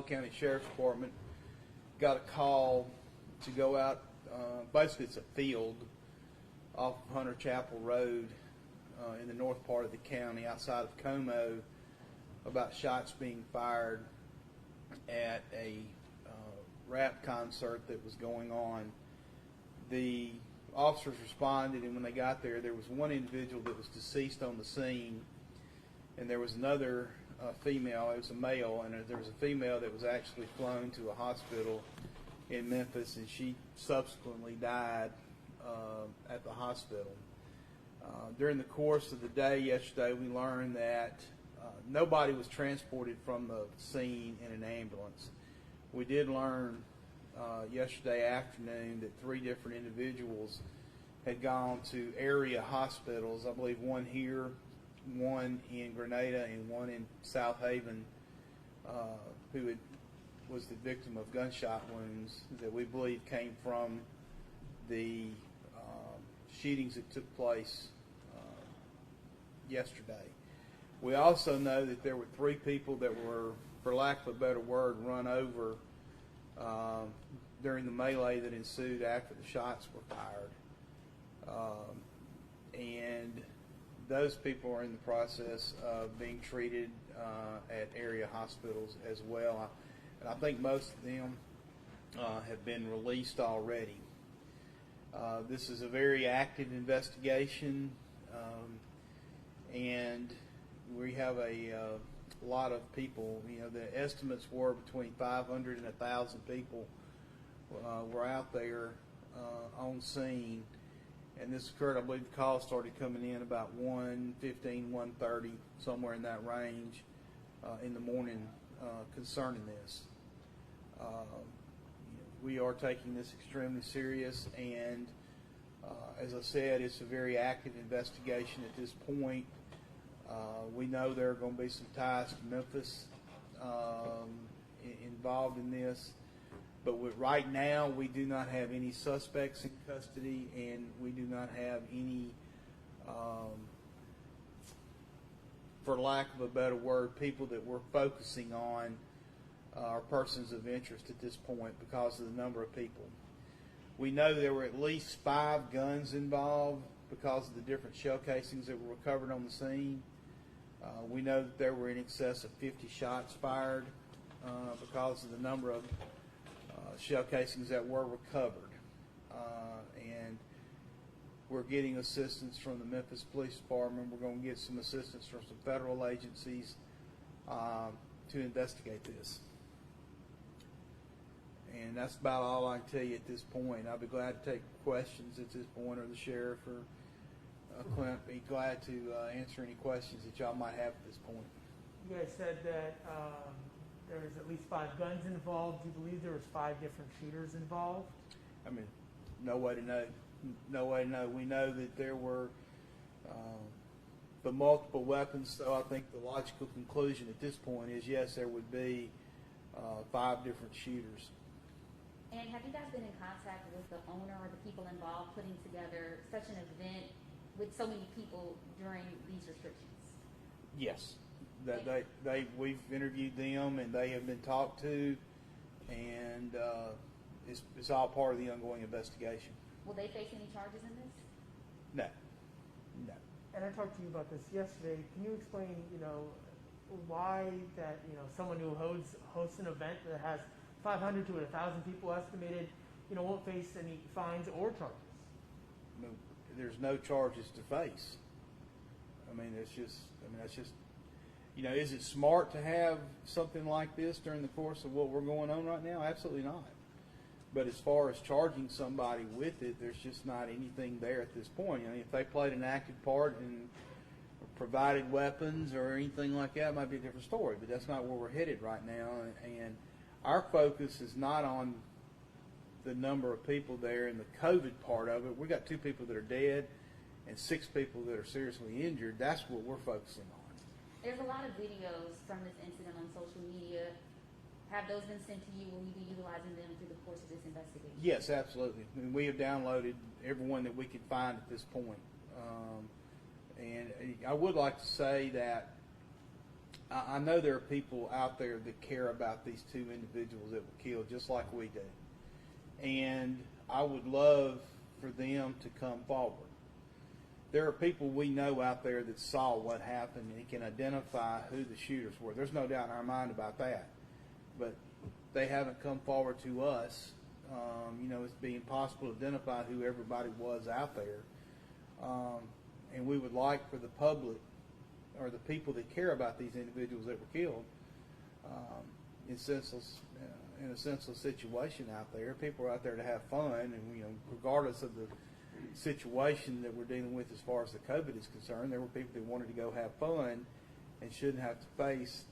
County Sheriff's Department got a call to go out. Basically, it's a field off of Hunter Chapel Road in the north part of the county, outside of Como, about shots being fired at a rap concert that was going on. The officers responded, and when they got there, there was one individual that was deceased on the scene, and there was another female. It was a male, and there was a female that was actually flown to a hospital in Memphis, and she subsequently died at the hospital. During the course of the day yesterday, we learned that nobody was transported from the scene in an ambulance. We did learn yesterday afternoon that 3 different individuals had gone to area hospitals, I believe one here, one in Grenada, and one in South Haven, who was the victim of gunshot wounds that we believe came from the shootings that took place yesterday. We also know that there were 3 people that were, for lack of a better word, run over during the melee that ensued after the shots were fired. And those people are in the process of being treated at area hospitals as well. And I think most of them have been released already. This is a very active investigation, and we have a lot of people. You know, the estimates were between 500 and 1,000 people were out there on scene, and this occurred, I believe the call started coming in about 1:15, 1:30, somewhere in that range in the morning concerning this. We are taking this extremely serious, and as I said, it's a very active investigation at this point. We know there are going to be some ties to Memphis involved in this, but right now we do not have any suspects in custody, and we do not have any, for lack of a better word, people that we're focusing on are persons of interest at this point because of the number of people. We know there were at least 5 guns involved because of the different shell casings that were recovered on the scene. We know that there were in excess of 50 shots fired because of the number of shell casings that were recovered. And we're getting assistance from the Memphis Police Department. We're going to get some assistance from some federal agencies to investigate this. And that's about all I can tell you at this point. I'll be glad to take questions at this point, or the sheriff or Clint be glad to answer any questions that y'all might have at this point. You guys said that there was at least 5 guns involved. Do you believe there was 5 different shooters involved? I mean, no way to know. No way to know. We know that there were the multiple weapons, so I think the logical conclusion at this point is yes, there would be 5 different shooters. And have you guys been in contact with the owner or the people involved putting together such an event with so many people during these restrictions? Yes. We've interviewed them, and they have been talked to, and it's all part of the ongoing investigation. Will they face any charges in this? No. No. And I talked to you about this yesterday. Can you explain, why that, someone who hosts an event that has 500 to 1,000 people estimated, won't face any fines or charges? No, there's no charges to face. That's just, is it smart to have something like this during the course of what we're going on right now? Absolutely not. But as far as charging somebody with it, there's just not anything there at this point. If they played an active part and provided weapons or anything like that, it might be a different story. But that's not where we're headed right now. And our focus is not on the number of people there and the COVID part of it. We got 2 people that are dead and 6 people that are seriously injured. That's what we're focusing on. There's a lot of videos from this incident on social media. Have those been sent to you? Will you be utilizing them through the course of this investigation? Yes, absolutely. And we have downloaded everyone that we could find at this point. And I would like to say that I know there are people out there that care about these two individuals that were killed just like we do. And I would love for them to come forward. There are people we know out there that saw what happened and can identify who the shooters were. There's no doubt in our mind about that. But they haven't come forward to us. It's being impossible to identify who everybody was out there. And we would like for the public or the people that care about these individuals that were killed in a senseless situation out there. People are out there to have fun, and regardless of the situation that we're dealing with as far as the COVID is concerned, there were people that wanted to go have fun and shouldn't have to face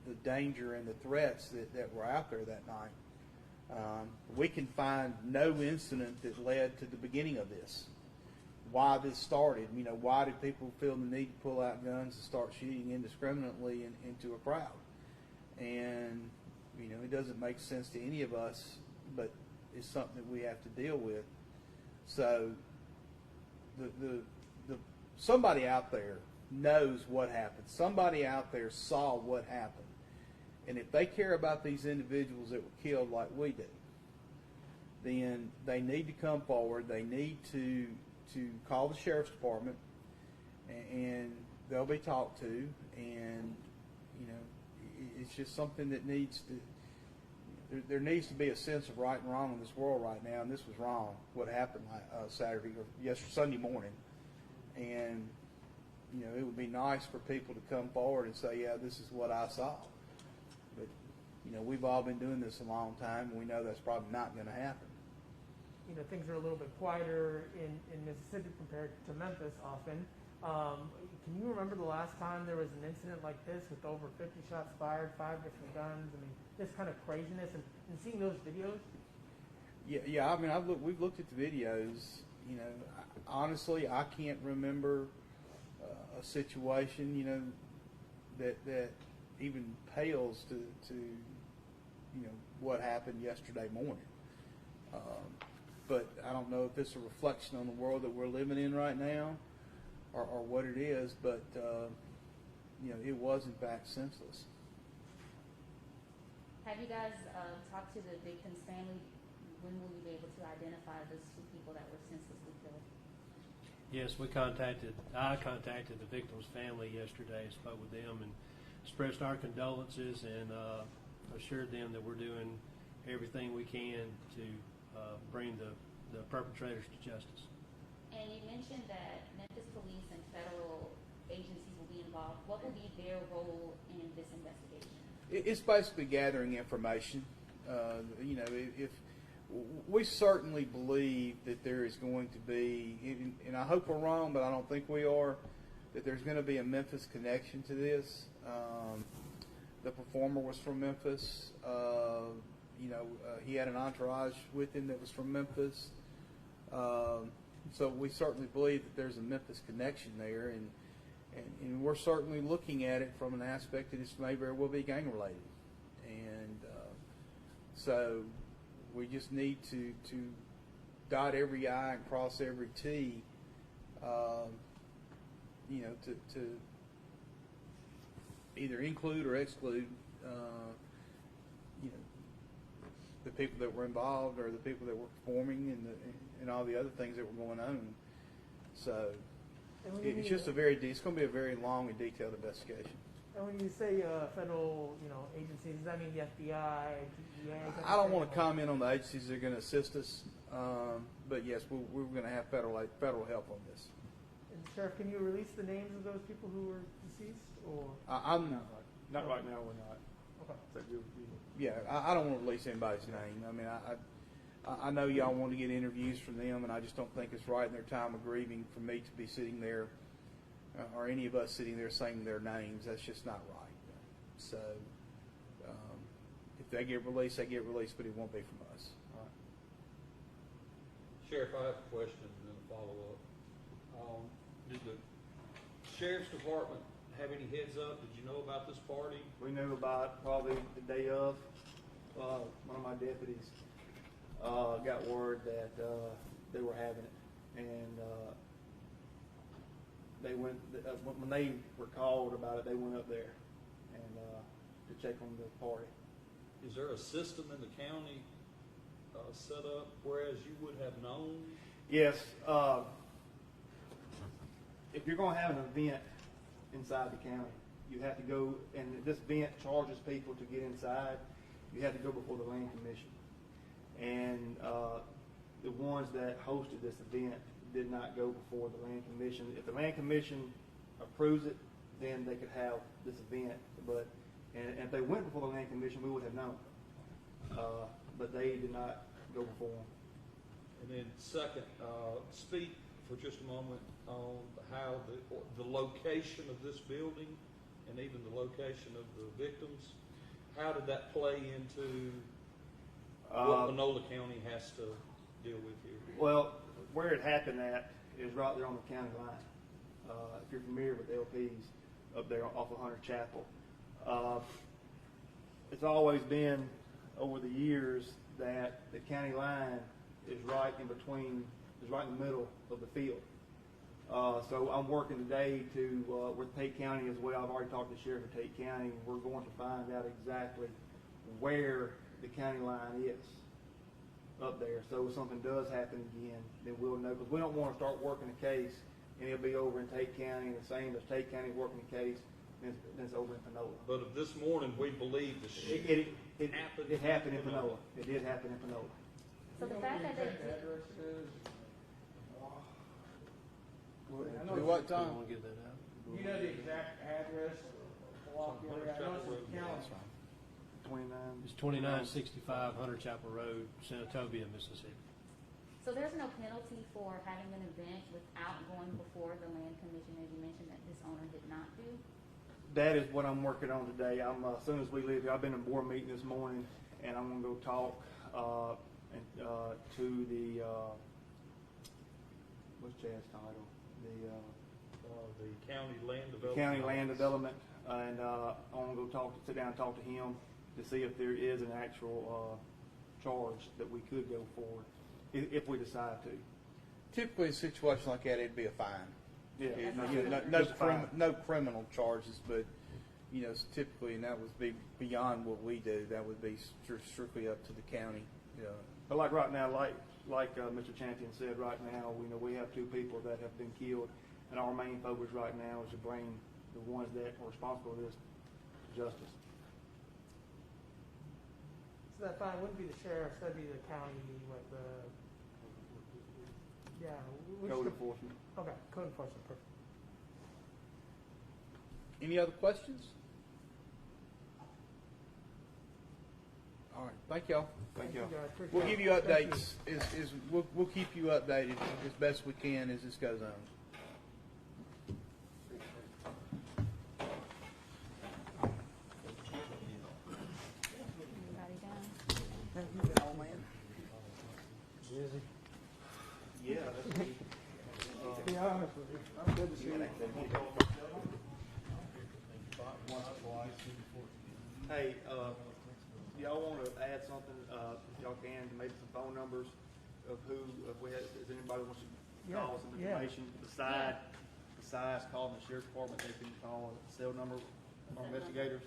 the danger and the threats that were out there that night. We can find no incident that led to the beginning of this. Why this started, why did people feel the need to pull out guns and start shooting indiscriminately into a crowd? And, it doesn't make sense to any of us, but it's something that we have to deal with. So, somebody out there knows what happened. Somebody out there saw what happened. And if they care about these individuals that were killed like we do, then they need to come forward. They need to call the sheriff's department, and they'll be talked to. And it's just something that needs to. There needs to be a sense of right and wrong in this world right now, and this was wrong. What happened Saturday or Sunday morning, and it would be nice for people to come forward and say, "Yeah, this is what I saw." But we've all been doing this a long time, and we know that's probably not going to happen. Things are a little bit quieter in Mississippi compared to Memphis often. Can you remember the last time there was an incident like this with over 50 shots fired, 5 different guns? I mean, this kind of craziness, and seeing those videos? Yeah. I mean, we've looked at the videos. Honestly, I can't remember a situation, that even pales to what happened yesterday morning. But I don't know if it's a reflection on the world that we're living in right now, or what it is. But it was in fact senseless. Have you guys talked to the victim's family? When will you be able to identify those two people that were senselessly killed? Yes, I contacted the victim's family yesterday, spoke with them, and expressed our condolences, and assured them that we're doing everything we can to bring the perpetrators to justice. And you mentioned that Memphis police and federal agencies will be involved. What will be their role in this investigation? It's basically gathering information. If we certainly believe that there is going to be, and I hope we're wrong, but I don't think we are, that there's going to be a Memphis connection to this. The performer was from Memphis. He had an entourage with him that was from Memphis. So we certainly believe that there's a Memphis connection there, and we're certainly looking at it from an aspect that this may very well be gang related. And so we just need to dot every I and cross every T, to either include or exclude, the people that were involved or the people that were performing and all the other things that were going on. So it's just it's going to be a very long and detailed investigation. And when you say federal, agencies, does that mean the FBI, DEA? I don't want to comment on the agencies that are going to assist us, but yes, we're going to have federal help on this. And Sheriff, can you release the names of those people who were deceased, or? Not right now. We're not. Okay. Yeah, I don't want to release anybody's name. I mean, I know y'all want to get interviews from them, and I just don't think it's right in their time of grieving for me to be sitting there, or any of us sitting there saying their names. That's just not right. So if they get released, they get released, but it won't be from us. All right. Sheriff, I have a question and then a follow-up. Did the Sheriff's Department have any heads up? Did you know about this party? We knew about probably the day of. One of my deputies got word that they were having it, and they went when they were called about it. They went up there, and to check on the party. Is there a system in the county set up whereas you would have known? Yes, if you're going to have an event inside the county, you have to go, and this event charges people to get inside. You have to go before the Land Commission, and the ones that hosted this event did not go before the Land Commission. If the Land Commission approves it, then they could have this event. But and if they went before the Land Commission, we would have known. But they did not go before them. And then second, speak for just a moment on how the location of this building and even the location of the victims, how did that play into what Panola County has to deal with here? Well, where it happened at is right there on the county line. If you're familiar with LPs up there off of Hunter Chapel, it's always been over the years that the county line is right in between, is right in the middle of the field. So I'm working today to with Tate County as well. I've already talked to the sheriff of Tate County, and we're going to find out exactly where the county line is up there. So if something does happen again, then we'll know, because we don't want to start working a case and it'll be over in Tate County, and the same as Tate County working a case, then it's over in Panola. But of this morning, we believe the It happened in Panola. It did happen in Panola. So the fact that they Do what, Tom? We'll get that out. You know the exact address of block area? I know it's in county. 29. It's 2965 Hunter Chapel Road, Senatobia, Mississippi. So there's no penalty for having an event without going before the land commission, as you mentioned that this owner did not do? That is what I'm working on today. I'm as soon as we leave here, I've been in a board meeting this morning, and I'm going to go talk to the what's Chad's title? the county land development. County Land Development, and I'm going to go sit down and talk to him to see if there is an actual charge that we could go forward if we decide to. Typically, in a situation like that, it'd be a fine. Yeah, No criminal charges, but you know, typically, and that would be beyond what we do. That would be strictly up to the county. You know. But like right now, like Mr. Champion said, right now, we have 2 people that have been killed, and our main focus right now is to bring the ones that are responsible for this to justice. So that fine wouldn't be the sheriff, that'd be the county, Code enforcement. Okay, code enforcement, perfect. Any other questions? All right, thank y'all. Thank you. guys. Appreciate We'll it. give you Thank updates. We'll keep you updated as best we can as this goes on. Everybody done? Yeah, that's me. To be honest with you, I'm good to see you. Hey, y'all want to add something? Y'all can, maybe some phone numbers of if anybody wants to call some information besides calling the sheriff's department, they can call a cell number of our investigators.